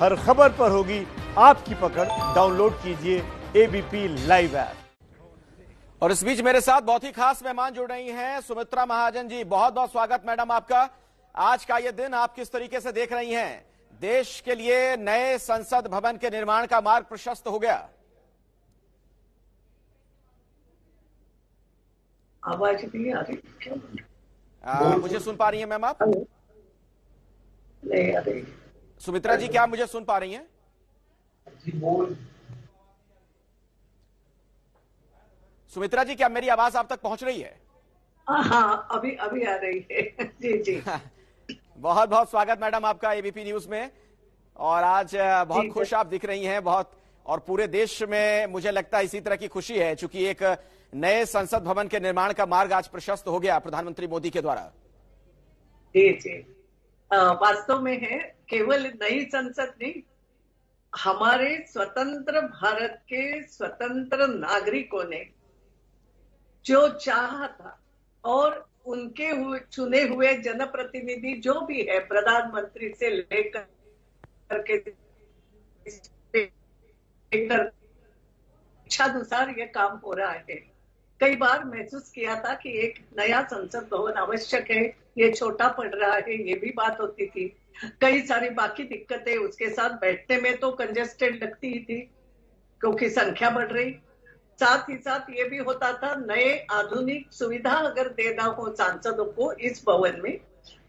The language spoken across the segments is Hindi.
हर खबर पर होगी आपकी पकड़। डाउनलोड कीजिए एबीपी लाइव ऐप। और इस बीच मेरे साथ बहुत ही खास मेहमान जुड़ रही हैं सुमित्रा महाजन जी। बहुत बहुत स्वागत मैडम आपका। आज का ये दिन आप किस तरीके से देख रही हैं? देश के लिए नए संसद भवन के निर्माण का मार्ग प्रशस्त हो गया। आवाज नहीं आ रही क्या? मुझे सुन पा रही हैं मैम आप? नहीं आ रही। सुमित्रा जी, क्या मुझे सुन पा रही हैं? सुमित्रा जी, क्या मेरी आवाज आप तक पहुंच रही है? हाँ, अभी अभी आ रही है। जी जी। बहुत बहुत स्वागत मैडम आपका एबीपी न्यूज में। और आज बहुत खुश आप दिख रही हैं, बहुत। और पूरे देश में मुझे लगता है इसी तरह की खुशी है, क्योंकि एक नए संसद भवन के निर्माण का मार्ग आज प्रशस्त हो गया प्रधानमंत्री मोदी के द्वारा। जी जी। वास्तव में है, केवल नई संसद नहीं, हमारे स्वतंत्र भारत के स्वतंत्र नागरिकों ने जो चाहा था और उनके चुने हुए जनप्रतिनिधि जो भी है, प्रधानमंत्री से लेकर के इच्छानुसार ये काम हो रहा है। कई बार महसूस किया था कि एक नया संसद भवन आवश्यक है, ये छोटा पड़ रहा है, ये भी बात होती थी। कई सारी बाकी दिक्कतें उसके साथ बैठने में तो कंजेस्टेड लगती ही थी, क्योंकि संख्या बढ़ रही। साथ ही साथ ये भी होता था, नए आधुनिक सुविधा अगर देना हो सांसदों को इस भवन में,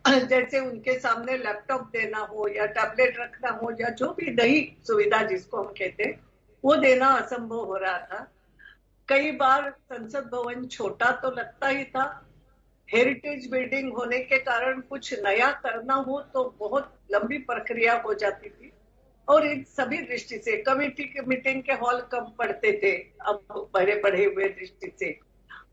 जैसे उनके सामने लैपटॉप देना हो या टैबलेट रखना हो या जो भी नई सुविधा जिसको हम कहते हैं, वो देना असंभव हो रहा था। कई बार संसद भवन छोटा तो लगता ही था। हेरिटेज बिल्डिंग होने के कारण कुछ नया करना हो तो बहुत लंबी प्रक्रिया हो जाती थी। और इन सभी दृष्टि से कमेटी के मीटिंग के हॉल कम पड़ते थे, अब बड़े बढ़े हुए दृष्टि से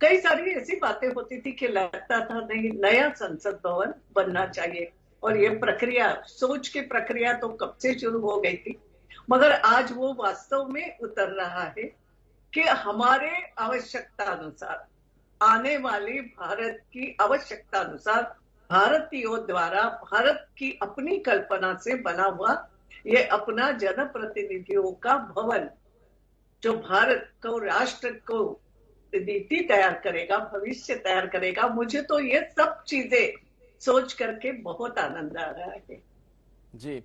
कई सारी ऐसी बातें होती थी कि लगता था नहीं, नया संसद भवन बनना चाहिए। और ये प्रक्रिया, सोच की प्रक्रिया तो कब से शुरू हो गई थी, मगर आज वो वास्तव में उतर रहा है कि हमारे आवश्यकता अनुसार, आने वाली भारत की आवश्यकता अनुसार, भारतीयों द्वारा भारत की अपनी कल्पना से बना हुआ ये अपना जनप्रतिनिधियों का भवन, जो भारत को, राष्ट्र को नीति तैयार करेगा, भविष्य तैयार करेगा। मुझे तो ये सब चीजें सोच करके बहुत आनंद आ रहा है। जी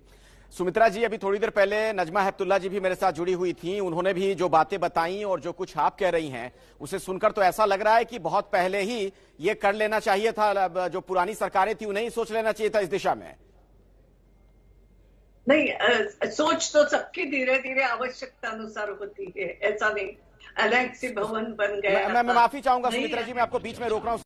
सुमित्रा जी, अभी थोड़ी देर पहले नजमा हेपतुल्ला जी भी मेरे साथ जुड़ी हुई थी। उन्होंने भी जो बातें बताई और जो कुछ आप कह रही हैं, उसे सुनकर तो ऐसा लग रहा है कि बहुत पहले ही ये कर लेना चाहिए था। जो पुरानी सरकारें थी उन्हें ही सोच लेना चाहिए था इस दिशा में। नहीं, सोच तो सबकी धीरे धीरे आवश्यकता अनुसार होती है, ऐसा नहीं। एलेक्सी भवन बन गया। मैं माफी चाहूंगा सुमित्रा जी, मैं आपको बीच में रोक रहा हूं।